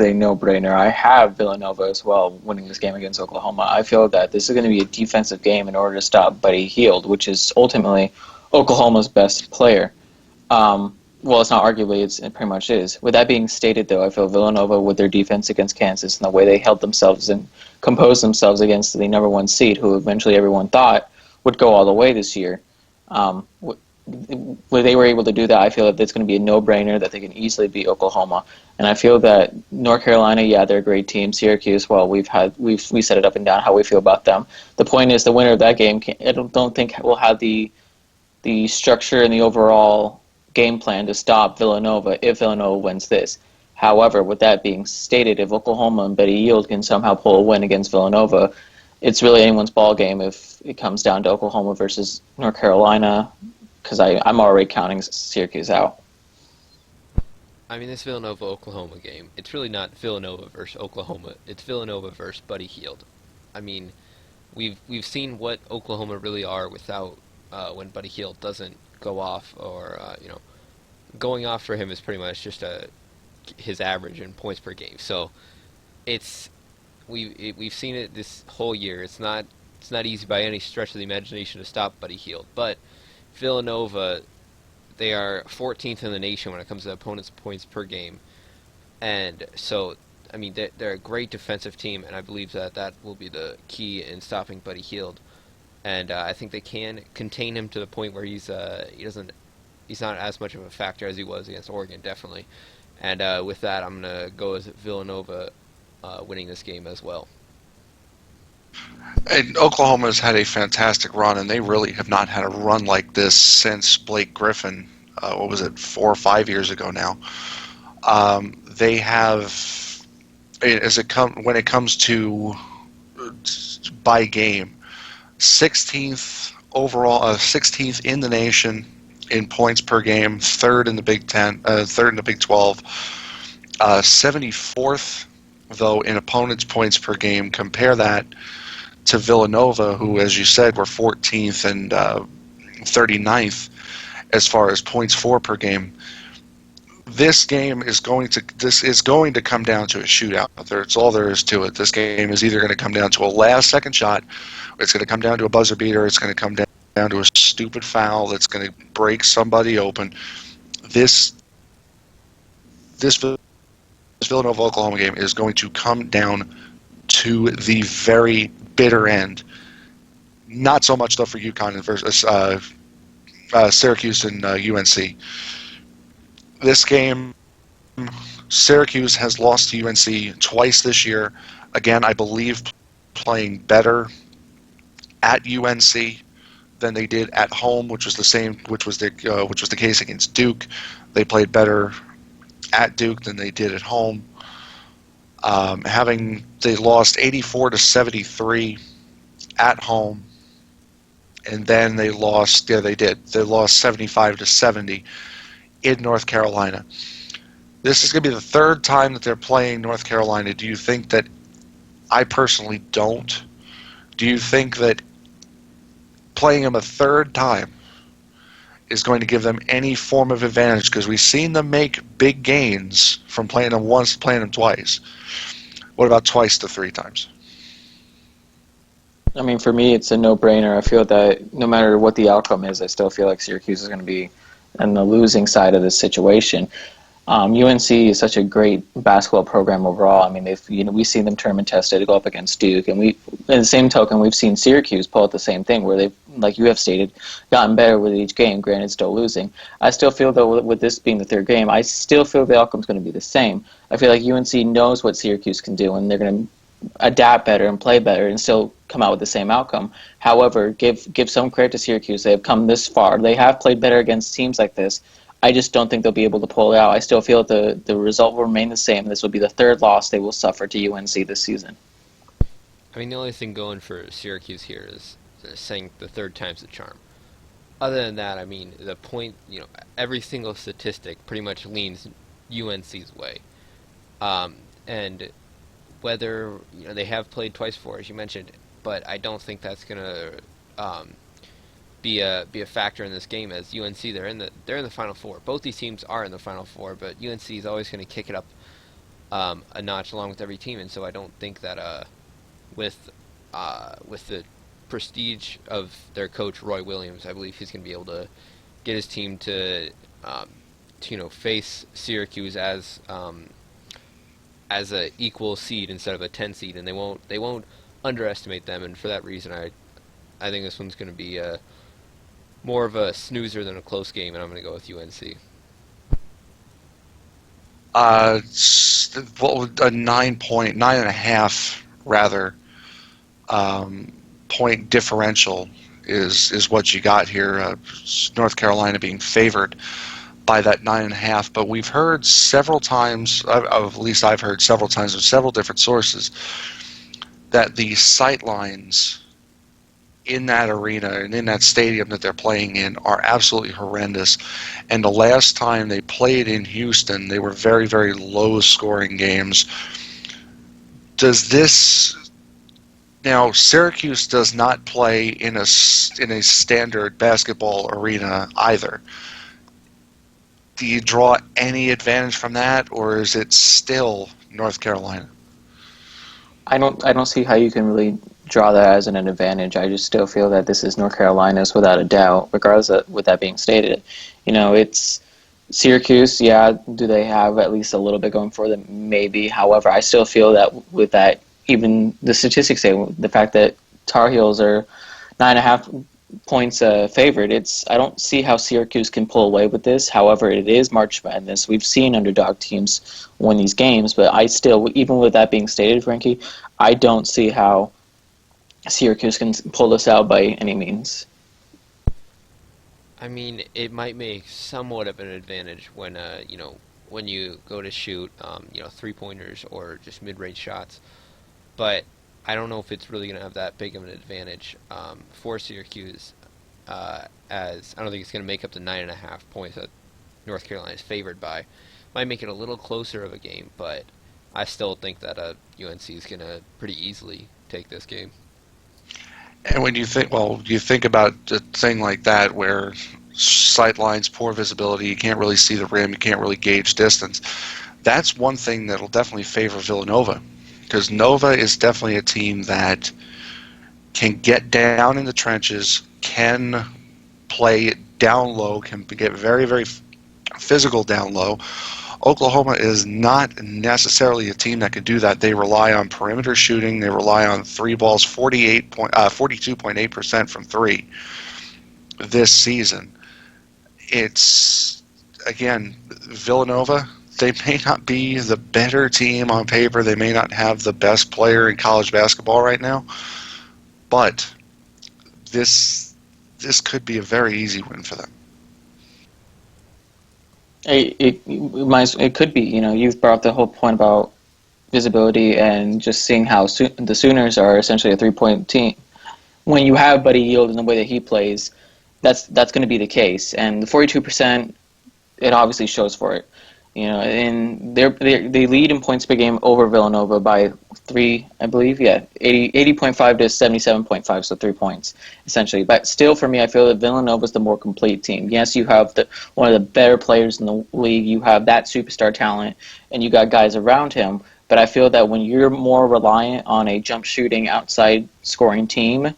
a no-brainer. I have Villanova as well winning this game against Oklahoma. I feel that this is going to be a defensive game in order to stop Buddy Hield, which is ultimately Oklahoma's best player. Well, it's not arguably, it pretty much is. With that being stated, though, I feel Villanova, with their defense against Kansas and the way they held themselves and composed themselves against the number one seed, who eventually everyone thought would go all the way this year, where they were able to do that, I feel that it's going to be a no-brainer that they can easily beat Oklahoma. And I feel that North Carolina, yeah, they're a great team. Syracuse, well, we set it up and down how we feel about them. The point is, the winner of that game, I don't think will have the structure and the overall game plan to stop Villanova if Villanova wins this. However, with that being stated, if Oklahoma and Buddy Hield can somehow pull a win against Villanova, it's really anyone's ball game if it comes down to Oklahoma versus North Carolina, because I'm already counting Syracuse out. I mean, this Villanova-Oklahoma game, it's really not Villanova versus Oklahoma. It's Villanova versus Buddy Hield. I mean, we've seen what Oklahoma really are without when Buddy Hield doesn't go off, or going off for him is pretty much just his average in points per game. So it's we've seen it this whole year. It's not easy by any stretch of the imagination to stop Buddy Hield, but Villanova, they are 14th in the nation when it comes to opponents' points per game, and so I mean they're a great defensive team, and I believe that will be the key in stopping Buddy Hield, and I think they can contain him to the point where he's not as much of a factor as he was against Oregon, definitely, and with that I'm gonna go with Villanova winning this game as well. And Oklahoma's had a fantastic run, and they really have not had a run like this since Blake Griffin. What was it, 4 or 5 years ago now? They have, when it comes to by game, 16th overall, 16th in the nation in points per game, third in the Big Ten, third in the Big 12, 74th though in opponents' points per game. Compare that to Villanova, who, as you said, were 14th and 39th as far as points for per game. This game is going to come down to a shootout. That's all there is to it. This game is either going to come down to a last-second shot, or it's going to come down to a buzzer beater. It's going to come down to a stupid foul that's going to break somebody open. This Villanova Oklahoma game is going to come down to the very bitter end. Not so much though for UConn versus Syracuse and UNC. This game, Syracuse has lost to UNC twice this year. Again, I believe playing better at UNC than they did at home, which was the case against Duke. They played better at Duke than they did at home. They lost 84-73 at home, and then they lost. Yeah, they did. They lost 75-70 in North Carolina. This is going to be the third time that they're playing North Carolina. Do you think that? I personally don't. Do you think that playing them a third time is going to give them any form of advantage? Because we've seen them make big gains from playing them once to playing them twice. What about twice to three times? I mean, for me, it's a no-brainer. I feel that no matter what the outcome is, I still feel like Syracuse is going to be on the losing side of this situation. UNC is such a great basketball program overall. I mean, we've seen them tournament tested to go up against Duke, and in the same token, we've seen Syracuse pull out the same thing, where they've, like you have stated, gotten better with each game. Granted, still losing. I still feel though, with this being the third game, I still feel the outcome's going to be the same. I feel like UNC knows what Syracuse can do, and they're going to adapt better and play better and still come out with the same outcome. However, give some credit to Syracuse. They have come this far. They have played better against teams like this. I just don't think they'll be able to pull it out. I still feel the result will remain the same. This will be the third loss they will suffer to UNC this season. I mean, the only thing going for Syracuse here is saying the third time's the charm. Other than that, I mean, the point, every single statistic pretty much leans UNC's way. And whether, they have played twice before, as you mentioned, but I don't think that's going to be a factor in this game, as UNC, they're in the Final Four. Both these teams are in the Final Four, but UNC is always going to kick it up a notch along with every team, and so I don't think that with with the prestige of their coach Roy Williams, I believe he's going to be able to get his team um, to face Syracuse as a equal seed instead of a 10 seed, and they won't underestimate them. And for that reason, I think this one's going to be more of a snoozer than a close game, and I'm going to go with UNC. What would a 9.9 and a half rather um, point differential is what you got here. North Carolina being favored by that 9.5, but we've heard several times, at least I've heard several times from several different sources, that the sight lines in that arena and in that stadium that they're playing in are absolutely horrendous. And the last time they played in Houston, they were very, very low scoring games. Does this now Syracuse does not play in a standard basketball arena either. Do you draw any advantage from that, or is it still North Carolina? I don't see how you can really draw that as an advantage. I just still feel that this is North Carolina's without a doubt, regardless of with that being stated. It's Syracuse. Yeah, do they have at least a little bit going for them? Maybe. However, I still feel that with that, even the statistics say the fact that Tar Heels are 9.5 points favored. I don't see how Syracuse can pull away with this. However, it is March Madness. We've seen underdog teams win these games, but I still, even with that being stated, Frankie, I don't see how Syracuse can pull this out by any means. I mean, it might make somewhat of an advantage when when you go to shoot 3 pointers or just mid range shots, but I don't know if it's really going to have that big of an advantage for Syracuse, as I don't think it's going to make up the 9.5 points that North Carolina is favored by. Might make it a little closer of a game, but I still think that UNC is going to pretty easily take this game. And when you think about a thing like that where sight lines, poor visibility, you can't really see the rim, you can't really gauge distance, that's one thing that'll definitely favor Villanova. Because Nova is definitely a team that can get down in the trenches, can play down low, can get very, very physical down low. Oklahoma is not necessarily a team that can do that. They rely on perimeter shooting. They rely on three balls, 42.8% from three this season. It's, again, Villanova, they may not be the better team on paper. They may not have the best player in college basketball right now. But this could be a very easy win for them. It could be. You've brought up the whole point about visibility and just seeing how the Sooners are essentially a 3-point team. When you have Buddy Hield in the way that he plays, that's going to be the case. And the 42%, it obviously shows for it. And they lead in points per game over Villanova by 3, I believe. Yeah, 80.5 to 77.5, so 3 points essentially. But still, for me, I feel that Villanova is the more complete team. Yes, you have one of the better players in the league. You have that superstar talent, and you got guys around him. But I feel that when you're more reliant on a jump shooting, outside scoring team,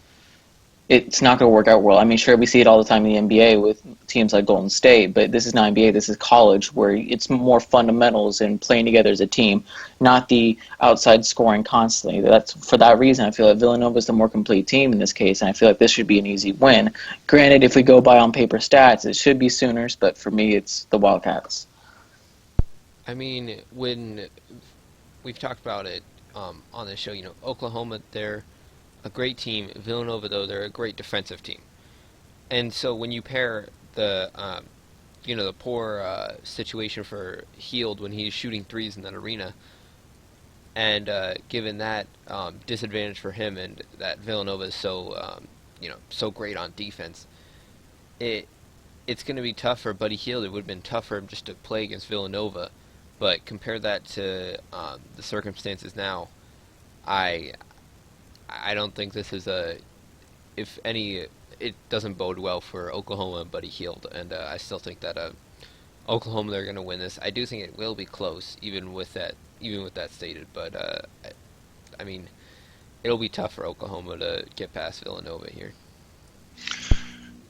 it's not going to work out well. I mean, sure, we see it all the time in the NBA with teams like Golden State, but this is not NBA, this is college, where it's more fundamentals and playing together as a team, not the outside scoring constantly. For that reason, I feel like Villanova is the more complete team in this case, and I feel like this should be an easy win. Granted, if we go by on paper stats, it should be Sooners, but for me, it's the Wildcats. I mean, when we've talked about it on this show, Oklahoma, they're a great team. Villanova, though, they're a great defensive team. And so when you pair the poor situation for Hield when he's shooting threes in that arena, and given that disadvantage for him and that Villanova is so great on defense, it's going to be tough for Buddy Hield. It would have been tough for him just to play against Villanova, but compare that to the circumstances now, I don't think this is if any, it doesn't bode well for Oklahoma and Buddy Hield, and I still think that Oklahoma, they're going to win this. I do think it will be close, even with that even with that stated. But I mean, it'll be tough for Oklahoma to get past Villanova here.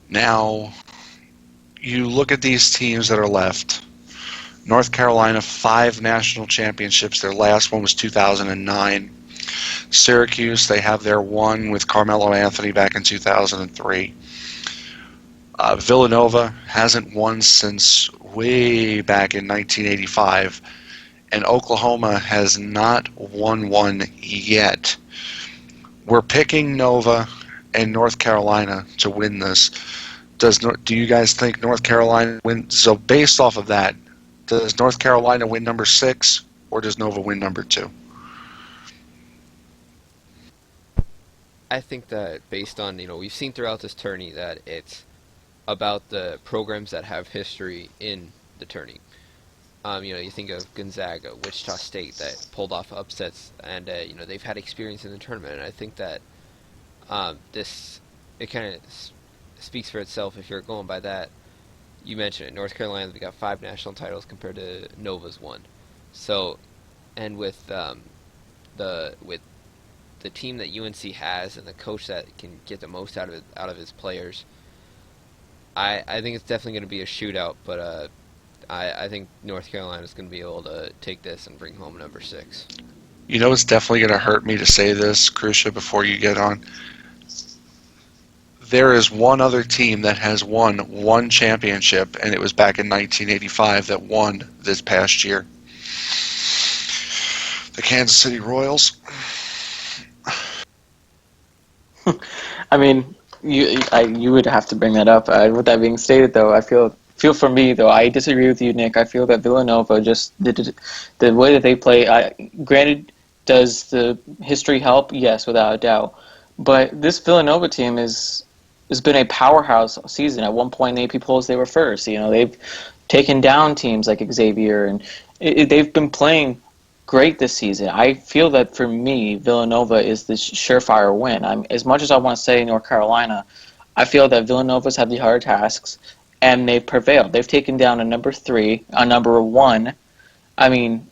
Now, you look at these teams that are left. North Carolina, 5 national championships. Their last one was 2009. Syracuse, they have their one with Carmelo Anthony back in 2003. Villanova hasn't won since way back in 1985. And Oklahoma has not won one yet. We're picking Nova and North Carolina to win this. Do you guys think North Carolina win? So based off of that, does North Carolina win number 6 or does Nova win number 2? I think that based on, we've seen throughout this tourney that it's about the programs that have history in the tourney. You think of Gonzaga, Wichita State that pulled off upsets, and they've had experience in the tournament. And I think that it kind of speaks for itself if you're going by that. You mentioned it, North Carolina, we got 5 national titles compared to Nova's 1. So, and with the team that UNC has and the coach that can get the most out of his players, I think it's definitely going to be a shootout. But I think North Carolina is going to be able to take this and bring home number 6. You know, it's definitely going to hurt me to say this, Krusha, before you get on. There is one other team that has won one championship, and it was back in 1985 that won this past year. The Kansas City Royals. I mean, you would have to bring that up. With that being stated, though, I feel for me, though, I disagree with you, Nick. I feel that Villanova just the way that they play. Granted, does the history help? Yes, without a doubt. But this Villanova team has been a powerhouse season. At one point in the AP polls, they were first. They've taken down teams like Xavier, and they've been playing great this season. I feel that for me, Villanova is the surefire win. As much as I want to say North Carolina, I feel that Villanova's had the hard tasks, and they've prevailed. They've taken down a number 3, a number 1. I mean,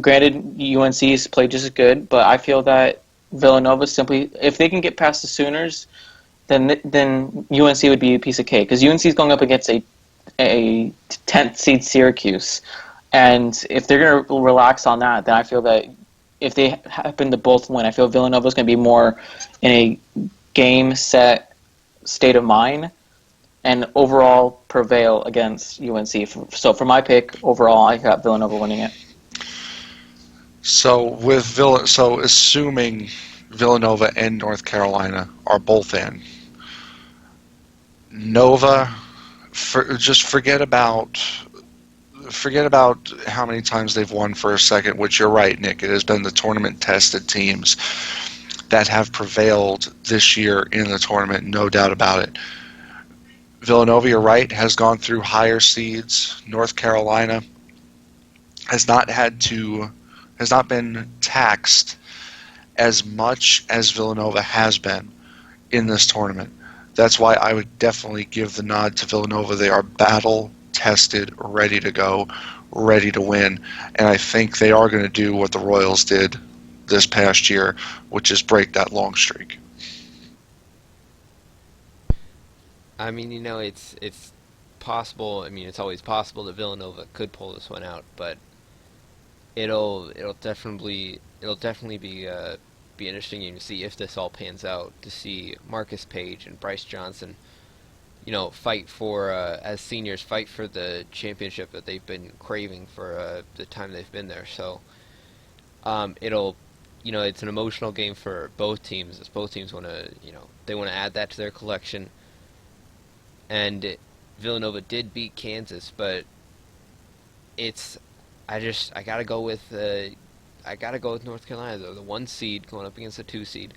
granted UNC's played just as good, but I feel that Villanova simply, if they can get past the Sooners, then UNC would be a piece of cake, because UNC is going up against a 10th seed Syracuse, and if they're going to relax on that, then I feel that if they happen to both win, I feel Villanova is going to be more in a game set state of mind and overall prevail against UNC. So for my pick, overall, I got Villanova winning it. So assuming Villanova and North Carolina are both in, Nova, just forget about how many times they've won for a second, which you're right, Nick. It has been the tournament-tested teams that have prevailed this year in the tournament, no doubt about it. Villanova, you're right, has gone through higher seeds. North Carolina has not been taxed as much as Villanova has been in this tournament. That's why I would definitely give the nod to Villanova. They are battle-tested, ready to go, ready to win. And I think they are going to do what the Royals did this past year, which is break that long streak. I mean, it's possible. I mean, it's always possible that Villanova could pull this one out, but it'll definitely be an interesting game to see if this all pans out. To see Marcus Page and Bryce Johnson, fight for as seniors, fight for the championship that they've been craving for the time they've been there. So it's an emotional game for both teams, as both teams want to they want to add that to their collection. And Villanova did beat Kansas, but I gotta go with North Carolina, though, the 1 seed going up against the 2 seed,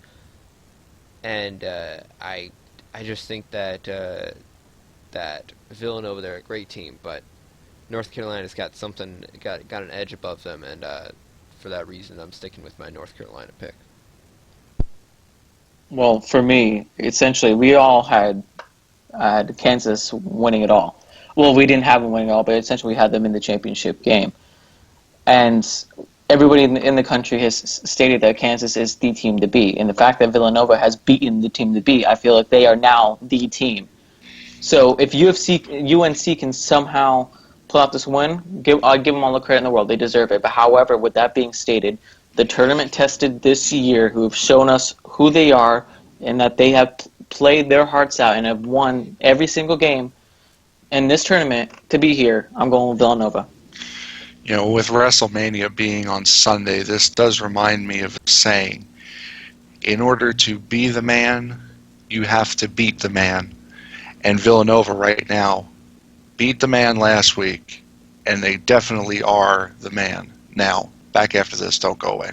and I just think that Villanova, they're a great team, but North Carolina's got an edge above them, and for that reason, I'm sticking with my North Carolina pick. Well, for me, essentially, we all had Kansas winning it all. Well, we didn't have them winning it all, but essentially we had them in the championship game. And everybody in the country has stated that Kansas is the team to beat. And the fact that Villanova has beaten the team to beat, I feel like they are now the team. So if UNC can somehow pull out this win, I'll give them all the credit in the world. They deserve it. But however, with that being stated, the tournament tested this year, who have shown us who they are and that they have played their hearts out and have won every single game in this tournament to be here, I'm going with Villanova. You know, with WrestleMania being on Sunday, this does remind me of a saying. In order to be the man, you have to beat the man. And Villanova right now beat the man last week, and they definitely are the man now. Back after this, don't go away.